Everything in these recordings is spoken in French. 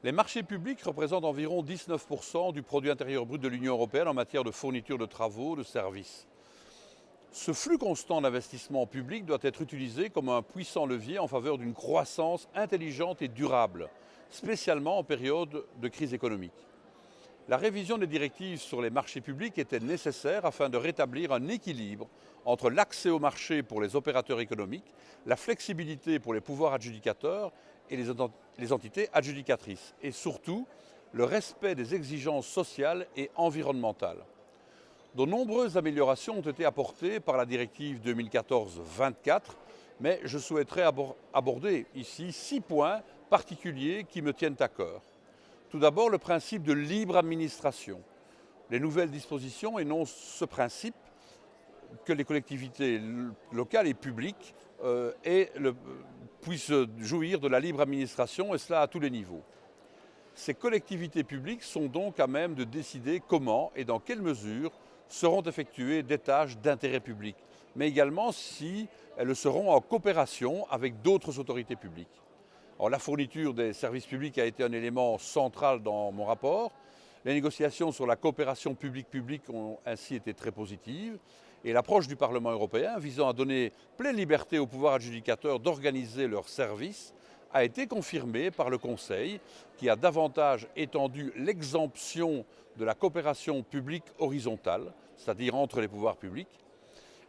Les marchés publics représentent environ 19% du produit intérieur brut de l'Union européenne en matière de fourniture de travaux, de services. Ce flux constant d'investissement public doit être utilisé comme un puissant levier en faveur d'une croissance intelligente et durable, spécialement en période de crise économique. La révision des directives sur les marchés publics était nécessaire afin de rétablir un équilibre entre l'accès au marché pour les opérateurs économiques, la flexibilité pour les pouvoirs adjudicateurs et les entités adjudicatrices, et surtout le respect des exigences sociales et environnementales. De nombreuses améliorations ont été apportées par la directive 2014-24, mais je souhaiterais aborder ici 6 points particuliers qui me tiennent à cœur. Tout d'abord, le principe de libre administration. Les nouvelles dispositions énoncent ce principe que les collectivités locales et publiques puissent jouir de la libre administration, et cela à tous les niveaux. Ces collectivités publiques sont donc à même de décider comment et dans quelle mesure seront effectuées des tâches d'intérêt public, mais également si elles le seront en coopération avec d'autres autorités publiques. Alors, la fourniture des services publics a été un élément central dans mon rapport. Les négociations sur la coopération publique-public ont ainsi été très positives. Et l'approche du Parlement européen visant à donner pleine liberté aux pouvoirs adjudicateurs d'organiser leurs services a été confirmée par le Conseil, qui a davantage étendu l'exemption de la coopération publique horizontale, c'est-à-dire entre les pouvoirs publics.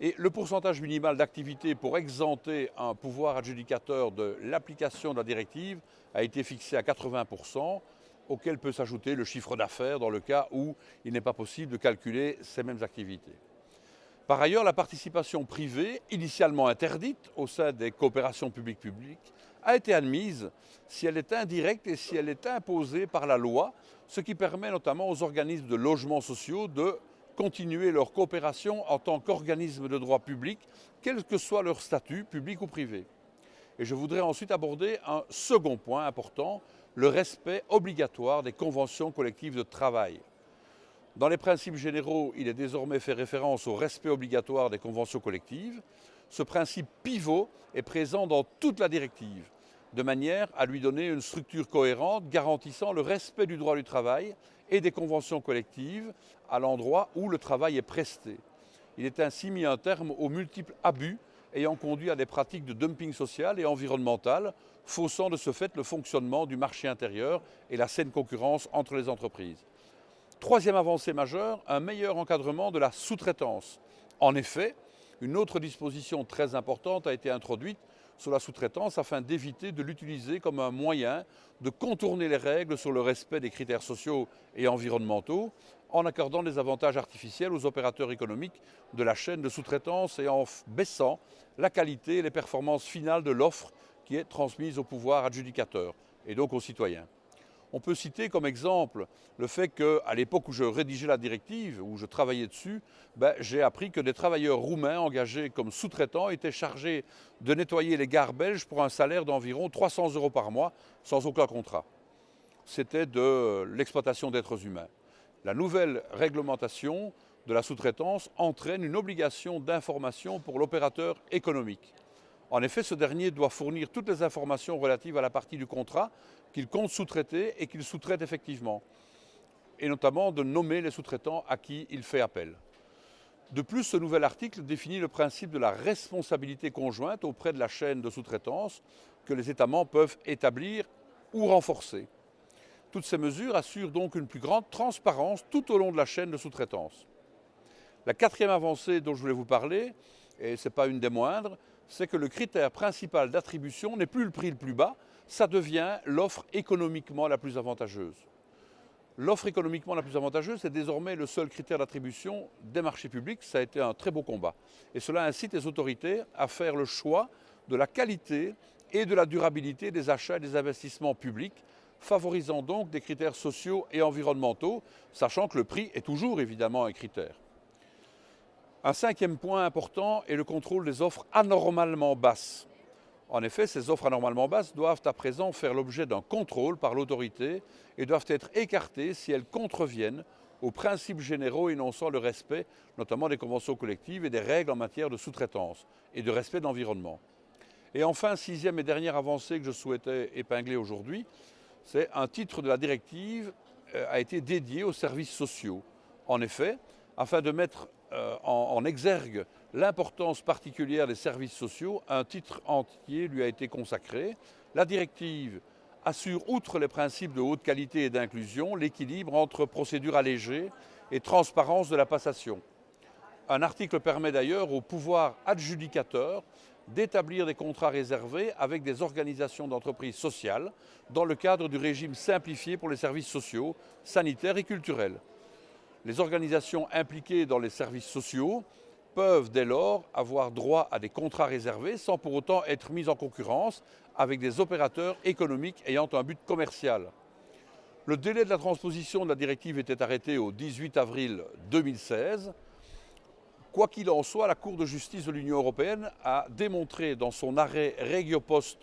Et le pourcentage minimal d'activité pour exempter un pouvoir adjudicateur de l'application de la directive a été fixé à 80%, auquel peut s'ajouter le chiffre d'affaires dans le cas où il n'est pas possible de calculer ces mêmes activités. Par ailleurs, la participation privée, initialement interdite au sein des coopérations publiques-publiques, a été admise si elle est indirecte et si elle est imposée par la loi, ce qui permet notamment aux organismes de logements sociaux de continuer leur coopération en tant qu'organisme de droit public, quel que soit leur statut, public ou privé. Et je voudrais ensuite aborder un second point important, le respect obligatoire des conventions collectives de travail. Dans les principes généraux, il est désormais fait référence au respect obligatoire des conventions collectives. Ce principe pivot est présent dans toute la directive, de manière à lui donner une structure cohérente garantissant le respect du droit du travail et des conventions collectives à l'endroit où le travail est presté. Il est ainsi mis un terme aux multiples abus ayant conduit à des pratiques de dumping social et environnemental, faussant de ce fait le fonctionnement du marché intérieur et la saine concurrence entre les entreprises. Troisième avancée majeure, un meilleur encadrement de la sous-traitance. En effet, une autre disposition très importante a été introduite sur la sous-traitance afin d'éviter de l'utiliser comme un moyen de contourner les règles sur le respect des critères sociaux et environnementaux en accordant des avantages artificiels aux opérateurs économiques de la chaîne de sous-traitance et en baissant la qualité et les performances finales de l'offre qui est transmise au pouvoir adjudicateur et donc aux citoyens. On peut citer comme exemple le fait qu'à l'époque où je rédigeais la directive, où je travaillais dessus, j'ai appris que des travailleurs roumains engagés comme sous-traitants étaient chargés de nettoyer les gares belges pour un salaire d'environ 300 € par mois, sans aucun contrat. C'était de l'exploitation d'êtres humains. La nouvelle réglementation de la sous-traitance entraîne une obligation d'information pour l'opérateur économique. En effet, ce dernier doit fournir toutes les informations relatives à la partie du contrat qu'il compte sous-traiter et qu'il sous-traite effectivement, et notamment de nommer les sous-traitants à qui il fait appel. De plus, ce nouvel article définit le principe de la responsabilité conjointe auprès de la chaîne de sous-traitance que les États membres peuvent établir ou renforcer. Toutes ces mesures assurent donc une plus grande transparence tout au long de la chaîne de sous-traitance. La quatrième avancée dont je voulais vous parler, et ce n'est pas une des moindres, c'est que le critère principal d'attribution n'est plus le prix le plus bas, ça devient l'offre économiquement la plus avantageuse. L'offre économiquement la plus avantageuse est désormais le seul critère d'attribution des marchés publics. Ça a été un très beau combat. Et cela incite les autorités à faire le choix de la qualité et de la durabilité des achats et des investissements publics, favorisant donc des critères sociaux et environnementaux, sachant que le prix est toujours évidemment un critère. Un cinquième point important est le contrôle des offres anormalement basses. En effet, ces offres anormalement basses doivent à présent faire l'objet d'un contrôle par l'autorité et doivent être écartées si elles contreviennent aux principes généraux énonçant le respect, notamment des conventions collectives et des règles en matière de sous-traitance et de respect de l'environnement. Et enfin, sixième et dernière avancée que je souhaitais épingler aujourd'hui, C'est un titre de la directive a été dédié aux services sociaux. En effet, afin de mettre en exergue l'importance particulière des services sociaux, un titre entier lui a été consacré. La directive assure, outre les principes de haute qualité et d'inclusion, l'équilibre entre procédure allégée et transparence de la passation. Un article permet d'ailleurs au pouvoir adjudicateur d'établir des contrats réservés avec des organisations d'entreprises sociales dans le cadre du régime simplifié pour les services sociaux, sanitaires et culturels. Les organisations impliquées dans les services sociaux peuvent dès lors avoir droit à des contrats réservés sans pour autant être mises en concurrence avec des opérateurs économiques ayant un but commercial. Le délai de la transposition de la directive était arrêté au 18 avril 2016. Quoi qu'il en soit, la Cour de justice de l'Union européenne a démontré dans son arrêt Regiopost,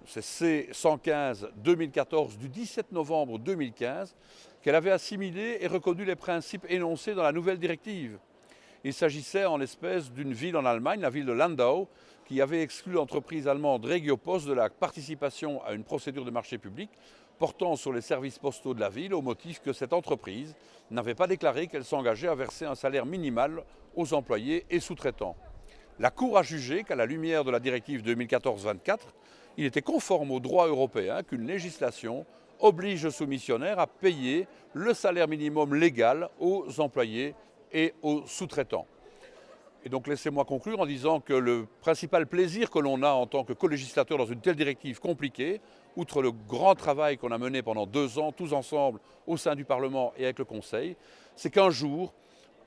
c'est C-115-2014 du 17 novembre 2015, qu'elle avait assimilé et reconnu les principes énoncés dans la nouvelle directive. Il s'agissait en l'espèce d'une ville en Allemagne, la ville de Landau, qui avait exclu l'entreprise allemande Regiopost de la participation à une procédure de marché public portant sur les services postaux de la ville au motif que cette entreprise n'avait pas déclaré qu'elle s'engageait à verser un salaire minimal aux employés et sous-traitants. La Cour a jugé qu'à la lumière de la directive 2014-24, il était conforme au droit européen qu'une législation oblige le soumissionnaire à payer le salaire minimum légal aux employés et aux sous-traitants. Et donc laissez-moi conclure en disant que le principal plaisir que l'on a en tant que co-législateur dans une telle directive compliquée, outre le grand travail qu'on a mené pendant 2 ans, tous ensemble, au sein du Parlement et avec le Conseil, c'est qu'un jour,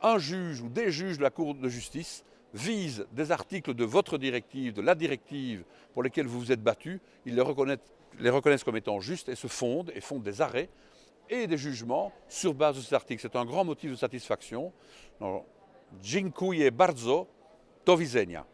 un juge ou des juges de la Cour de justice visent des articles de votre directive, de la directive pour lesquels vous vous êtes battus, ils les reconnaissent comme étant justes et se fondent et font des arrêts et des jugements sur base de ces articles. C'est un grand motif de satisfaction. Dziękuję bardzo. Do widzenia.